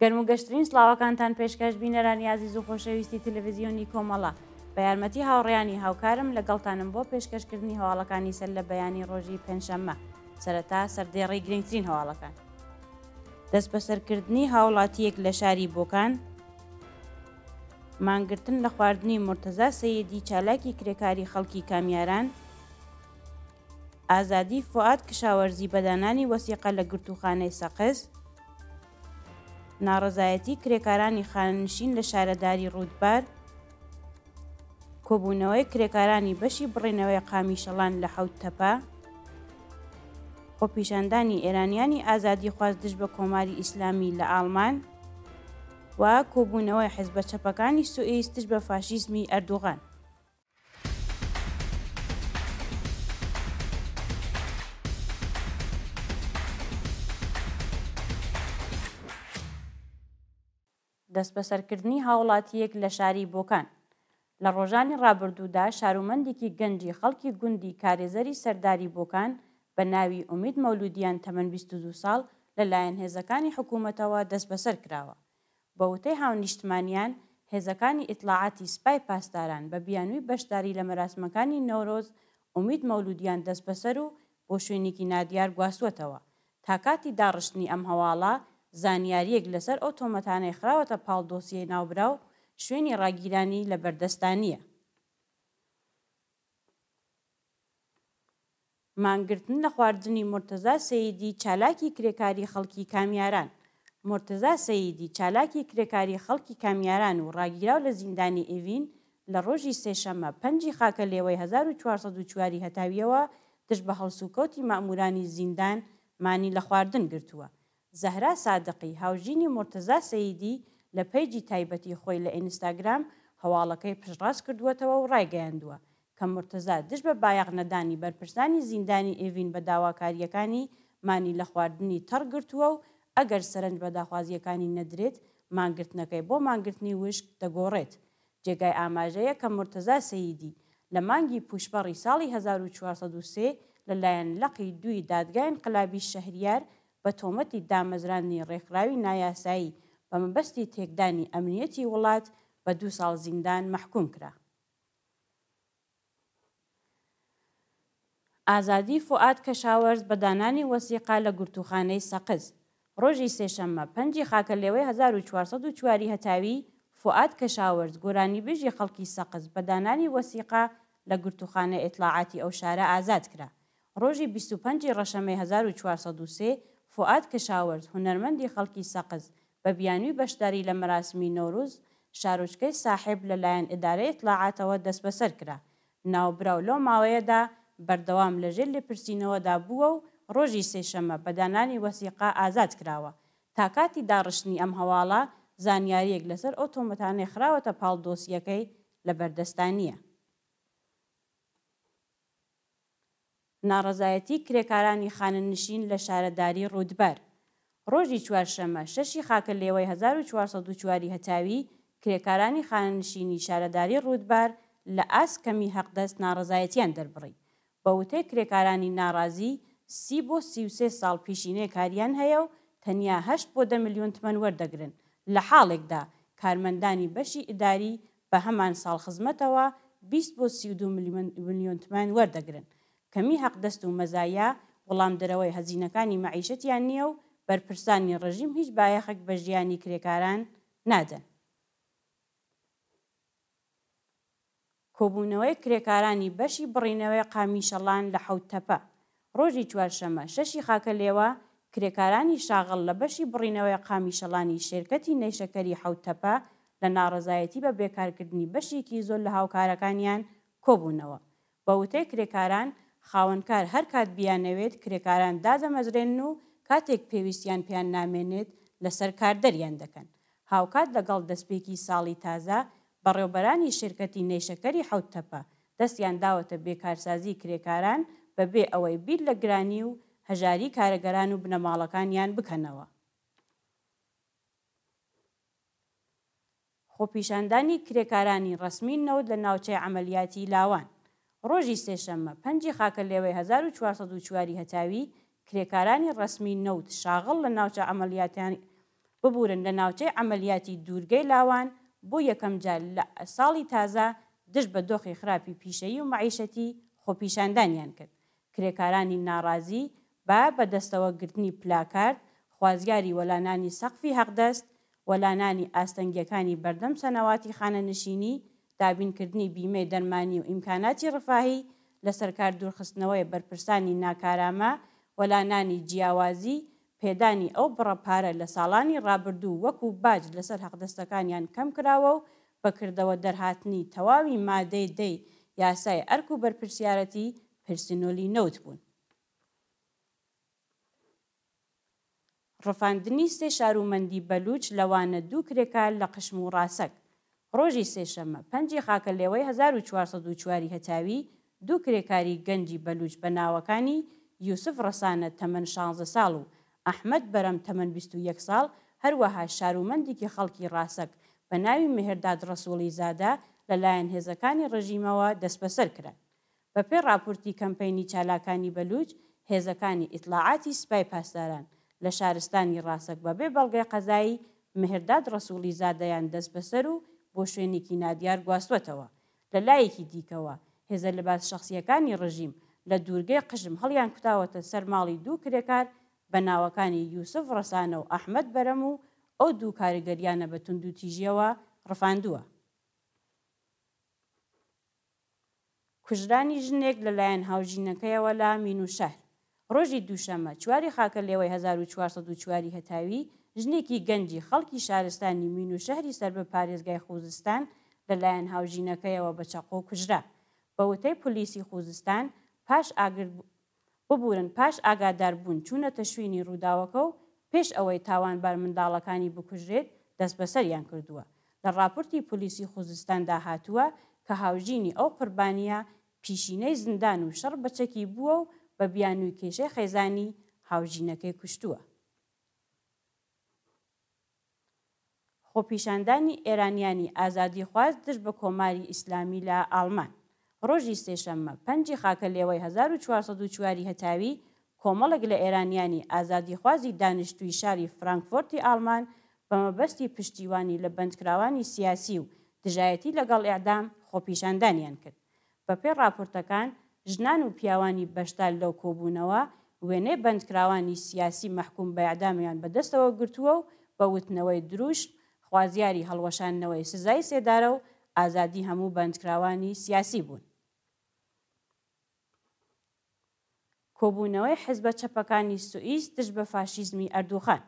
گەرموگەشترین سڵاوەکانتان پێشکەش بینەرانی عزیز و خۆشەویستی تەلەڤیزیۆنی کۆمەڵە بە یارمەتی هاوڕێیانی هاوکارم لەگەڵتانم بۆ پێشکەشکردنی هەواڵەکانی سەر لە بەیانی ڕۆژی پێنجشەممە سەرەتا سەردێڕی گرنگترین هەواڵەکان. دەست بەسەرکردنی هاوڵاتیەک لە شاری بۆکان، مانگرتن لە خواردنی مورتەزا سەییدی چالاکی کرێکاری خەڵکی کامیاران، ئازادی فواد کشاوەرزی بەدانانی وەسیقە لە گرتوخانەی سەقز، ناڕەزایەتی کرێکارانی خاننشین لە شارەداری ڕوودبار، کۆبوونەوەی کرێکارانی بەشی بڕینەوەی قامیشەڵان لە حەوتتەپە، خۆپیشاندانی ئێرانیانی ئازادی خواست دژ بە کۆماری ئیسلامی لە ئاڵمان و کۆبوونەوەی حیزبە چەپەکانی سوئیس دژ بە فاشیزمی ئەردوغان. دەست بەسەرکردنی هاوڵاتیەک لە شاری بۆکان. لە ڕۆژانی ڕابردوودا شارومەندێکی گەنجی خەڵکی گوندی کارێزەری سەرداری بۆکان بە ناوی ئومید مەولودیان تەمەن 22 ساڵ لەلایەن هێزەکانی حکوومەتەوە دەست بەسەر کراوە. بە وتەی هاونیشتمانیان، هێزەکانی ئیطلاعاتی سپای پاسداران بە بیانووی بەشداری لە مەراسمەکانی نەورۆز ئومید مەولودیان دەست بەسەر و بۆ شوێنێکی نادیار گواستووەتەوە. تا کاتی داڕشتنی ئەم هەواڵە زانیاریەک لەسەر ئەو تۆمەتانەی خراوەتە پاڵ دۆسیەی ناوبراو شوێنی ڕاگیرانی لە بەردەستانیە. مانگرتن لە خواردنی مورتەزا سەییدی چالاکی کرێکاری خەڵکی کامیاران. مورتەزا سەییدی چالاکی کرێکاری خەڵکی کامیاران و ڕاگیراو لە زیندانی ئێڤین لە ڕۆژی سێشەممە 5 خاکە لێوەی 1404 هەتاویەوە دژ بە هەڵسوکەوتی مەئمورانی زیندان مانی لە خواردن گرتووە. زەهرا سادقی هاوژینی مورتەزا سەییدی لە پەیجی تایبەتی خۆی لە ئینستاگرام هەواڵەکەی پشتڕاست کردووەتەوە و ڕایگەیاندووە کە مورتەزا دژ بە بایەق نەدانی بەرپرسانی زیندانی ئێڤین بە داواکاریەکانی مانی لە خواردنی تەڕ گرتووە و ئەگەر سەرنج بە داخوازیەکانی نەدرێت مانگرتنەکەی بۆ مانگرتنی وشک دەگۆڕێت. جێگای ئاماژەیە کە مورتەزا سەییدی لە مانگی پوشپەڕی ساڵی 1403 لەلایەن لەقی دووی دادگای ئینقلابی شەهریار بە تۆمەتی دامەزراندنی ڕێکخراوی نایاسایی بە مەبەستی تێکدانی ئەمنیەتی وڵات بە 2 ساڵ زیندان مەحکوم کرا. ئازادی فواد کەشاوەرز بەدانانی وەسیقا لە گرتوخانەی سەقز. ڕۆژی سێشەممە 5 خاکە لێوەی 1404 هەتاوی فواد کەشاوەرز گۆرانیبێژی خەڵکی سەقز بەدانانی وەسیقا لە گرتوخانە ئیطلاعاتی ئەو شارە ئازاد کرا. ڕۆژی 25 ڕەشەمەی 1403 فواد کەشاوەرز هونەرمەندی خەڵکی سەقز بە بیانووی بەشداری لە مەراسمی نەورۆز شارۆچکەی ساحب لەلایەن ئیدارەی ئیطلاعاتەوە دەست بەسەر کرا. ناوبراو لەو ماوەیەدا بەردەوام لەژێر لێپرسینەوەدا بووە و ڕۆژی سێشەممە بەدانانی وەسیقا ئازاد کراوە. تا کاتی داڕشتنی ئەم هەواڵە زانیاریەک لەسەر ئەو تۆمەتانەی خراوەتە پاڵ دۆسیەکەی لە بەردەستانیە. ناڕەزایەتی کرێکارانی خاننشین لە شارەداری ڕوودبار. ڕۆژی چوارشەممە 6 خاکە لێوەی 1404 هەتاوی کرێکارانی خاننشینی شارەداری ڕوودبار لە ئاسکەمی هەقدەست ناڕەزایەتیان دەربڕی. بە وتەی کرێکارانی ناڕازی 30 بۆ 33 ساڵ پیشینەی کاریان هەیە و تەنیا 8 بۆ 10 ملیۆن تمەن وەردەگرن لە حاڵێکدا کارمەندانی بەشی ئیداری بە هەمان ساڵ خزمەتەوە 20 بۆ 32 ملیۆن تمەن وەردەگرن. کەمی هەقدەست و مەزایە وەڵام دەرەوەی هەزینەکانی مەعیشەتیان نییە و بەرپرسانی ڕژیم هیچ بایەخێک بە ژیانی کرێکاران نادەن. کۆبوونەوەی کرێکارانی بەشی بڕینەوەی قامیشەڵان لە حەوتتەپە. ڕۆژی چوارشەممە 6 خاکە لێوە کرێکارانی شاغڵ لە بەشی بڕینەوەی قامیشەڵانی شێرکەتی نەیشەکەری حەوتتەپە لە ناڕەزایەتی بە بێکارکردنی بەشێکی زۆر لە هاوکارەکانیان کۆبوونەوە. بە وتەی کرێکاران خاوەنکار هەر کات بیانەوێت کرێکاران دادەمەزرێن و کاتێک پێویستیان پیان نامێنێت لەسەر کاردەریان دەکەن. هاوکات لەگەڵ دەستپێکی ساڵی تازە بەڕێوەبەرانی شێرکەتی نەیشەکەری حەوتتەپە دەستیان داوەتە بێکارسازی کرێکاران بەبێ ئەوەی بیر لە گرانی و هەژاری کارەگەران و بنەماڵەکانیان بکەنەوە. خۆپیشاندانی کرێکارانی ڕەسمی نەوت لە ناوچەی عەمەلیاتی لاوان. ڕۆژی سێشەممە 5 خاکە لێوەی 1404 هەتاوی کرێکارانی ڕەسمی نەوت شاغڵ لە ناوچە ببورن لە ناوچەی عملیاتی دوورگەی لاوان بۆ یەکەم جار لە ساڵی تازە دشت بە دۆخی خراپی پیشەیی و معیشەتی خۆپیشاندانیان کرد. کرێکارانی ناڕازی با بەدەستەوە گرتنی پلاکارد، خوازیاری وەلانانی سەقفی حەقدەست، وەلانانی ئاستەنگیەکانی بەردەم سەنەواتی خانەنشینی، دابینکردنی بیمەی دەرمانی و ئیمکاناتی ڕفاهی لەسەر کار دوورخستنەوەی بەرپرسانی ناکارامە، وەلانانی جیاوازی، پێدانی ئەو بڕەپارە لە ساڵانی ڕابردوو وەکو باج لەسەر حەقدەستەکانیان کەم کراوە و بەکردەوە دەرهاتنی تەواوی مادەی دەی یاسای ئەرک و بەرپرسیارەتی پرسنۆلی نەوت بوون. ڕفاندنی سێ شارومەندی بەلوچ لەوانە دوو کرێکار لە قشم و ڕاسەک. ڕۆژی سێشەممە 5 خاکە لێوەی 1404 هەتاوی دوو کرێکاری گەنجی بەلوچ بە ناوەکانی یوسف ڕەسانە تەمەن 16 ساڵ و ئەحمەد بەرەم تەمەن 21 ساڵ، هەروەها شارومەندێکی خەڵکی ڕاسەک بە ناوی مهرداد ڕەسوڵی زادە لەلایەن هێزەکانی ڕژیمەوە دەست بەسەر کران. بەپێی راپۆرتی کەمپەینی چالاکانی بەلوچ، هێزەکانی ئیطلاعاتی سوپای پاسداران لە شارستانی ڕاسەک بەبێ بەڵگەی قەزایی مهرداد ڕەسوڵی زادەیان دەست بەسەر و بۆ شوێنێکی نادیار گواستوەتەوە. لە لایەکی دیکەوە هێزە لەباس شەخسیەکانی ڕژیم لە دوورگەی قژم هەڵیان کوتاوەتە سەر ماڵی دوو کرێکار بە ناوەکانی یوسف ڕەسانە و ئەحمەد بەرەم و ئەو دوو کاریگەریانە بە توند و تیژیەوە ڕفاندووە. کوژرانی ژنێک لەلایەن هاوژینەکەیەوە لە مینوشەهر. ڕۆژی دووشەمە 4 خاکە لێوەی 1404 هەتاوی ژنێکی گەنجی خەڵکی شارستانی مینوشەهری سەر بە پارێزگای خوزستان لەلایەن هاوژینەکەیەوە بە چەقۆ کوژرا. بە وتەی پۆلیسی خوزستان پاش ئاگادار بوون چوونەتە شوێنی ڕووداوەکە و پێش ئەوەی تاوانبار منداڵەکانی بکوژرێت دەست بەسەریان کردووە. لە راپۆرتی پۆلیسی خوزستاندا هاتووە کە هاوژینی ئەو قوربانیە پیشینەی زیندان و شەڕ بەچەکی بووە و بە بیانووی کێشەی خێزانی هاوژینەکەی کوشتووە. خۆپیشاندانی ئێرانیانی ئازادی خواست دژ بە کۆماری ئیسلامی لە ئاڵمان. ڕۆژی سێشەممە 5 خاکە لێوەی 1404 هەتاوی کۆمەڵێک لە ئێرانیانی ئازادی خوازی دانیشتووی شاری فرانکفۆرتی ئاڵمان بە مەبەستی پشتیوانی لە بەندکراوانی سیاسی و دژایەتی لەگەڵ ئێعدام خۆپیشاندانیان کرد. بەپێی راپۆرتەکان ژنان و پیاوانی بەشدار لەو کۆبوونەوە وێنەی بەندکراوانی سیاسی مەحکوم بە ئێعدامیان بەدەستەوە گرتووە و بە وتنەوەی دروشت خوازیاری هەڵوەشاندنەوەی سزای سێدارە و ئازادی هەموو بەندکراوانی سیاسی بوون. کۆبوونەوەی حیزبە چەپەکانی سوئیس دژ بە فاشیزمی ئەردوغان.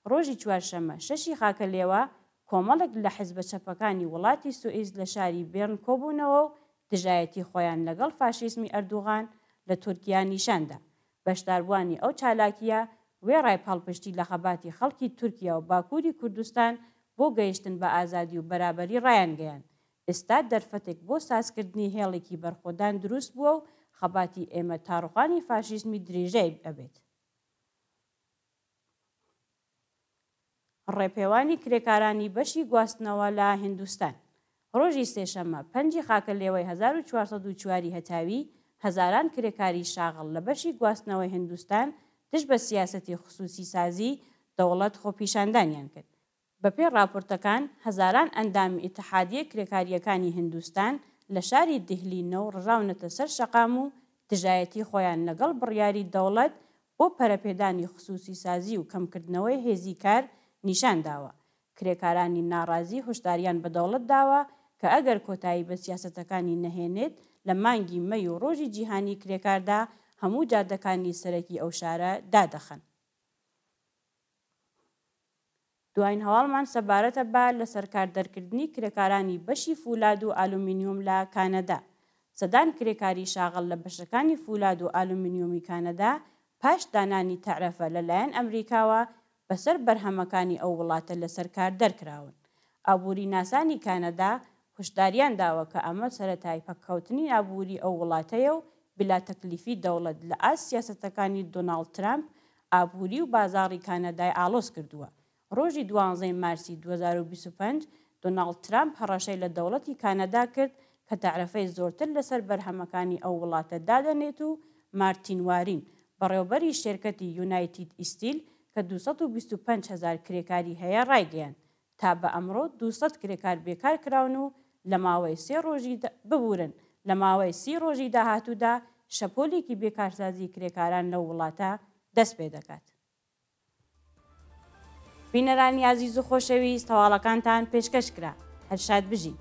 ڕۆژی چوارشەممە 6 خاکە لێوە کۆمەڵێک لە حیزبە چەپەکانی وڵاتی سوئیس لە شاری بێرن کۆبوونەوە و دژایەتی خۆیان لەگەڵ فاشیزمی ئەردوغان لە تورکیا نیشاندا. بەشداربووانی ئەو چالاکیە وێڕای پاڵپشتی لە خەباتی خەڵکی تورکیا و باکووری کوردستان بۆ گەیشتن بە ئازادی و بەرابەری ڕایانگەیان. ئێستا دەرفەتێک بۆ سازکردنی هێڵێکی بەرخۆدان دروست بووە و خەباتی ئێمە تاڕوخانی فاشیزمی درێژەی ئەبێت. ڕێپێوانی کرێکارانی بەشی گواستنەوە لە هیندستان. ڕۆژی سێشەممە 5 خاکە لێوەی 1404 هەتاوی هەزاران کرێکاری شاغڵ لە بەشی گواستنەوەی هیندستان دژ بە سیاسەتی خصوصی سازی دەوڵەت خۆپیشاندانیان کرد. بەپێی راپۆرتەکان هەزاران ئەندامی ئیتحادیە کرێکاریەکانی هیندستان لە شاری دیهلینە و ڕژاونەتە سەر شەقام و دژایەتی خۆیان لەگەڵ بڕیاری دەوڵەت بۆ پەرەپێدانی خصوصی سازی و کەمکردنەوەی هێزی کار نیشان داوە. کرێکارانی ناڕازی هۆشداریان بە دەوڵەت داوە کە ئەگەر کۆتایی بە سیاسەتەکانی نەهێنێت لە مانگی مەی و ڕۆژی جیهانی کرێکاردا هەموو جادەکانی سەرەکی ئەو شارە دادەخەن. دوایین هەواڵمان سەبارەتە بە لە سەرکاردەرکردنی کرێکارانی بەشی فولاد و ئالومینیۆم لە کانەدا. سەدان کرێکاری شاغڵ لە بەشەکانی فولاد و ئالومینیۆمی کانەدا پاش دانانی تەعرەفە لەلایەن ئەمریکاوە بەسەر بەرهەمەکانی ئەو وڵاتە لەسەر کار دەرکراون. ئابووری ناسانی کانەدا هشداریان داوە کە ئەمە سەرەتای پەککەوتنی ئابووری ئەو وڵاتەیە و بلا تەکلیفی دەوڵەت لە سیاسەتەکانی دۆناڵد ترامپ ئابووری و بازاڕی کانەدای ئالۆز کردووە. ڕۆژی 12 مارسی 2025 دۆناڵد ترامپ هەڕەشەی لە دەوڵەتی کانەدا کرد کە تەعرەفەی زۆرتر لەسەر بەرهەمەکانی ئەو وڵاتە دادەنێت و مارتین وارین بەڕێوەبەری شێرکەتی یونایتید ئیستیل کە 225,000 کرێکاری هەیە ڕایگەیان تا بە ئەمڕۆ 200 کرێکار بێکار کراون و لە ماوەی 3 ڕۆژی ببورن لە ماوەی 30 ڕۆژی داهاتوودا شەپۆلێکی بێکارسازی کرێکاران لەو وڵاتە دەست پێ دەکات. بینەرانی عەزیز و خۆشەویست هەواڵەکانتان پێشکەش کرا هەر شاد بژین.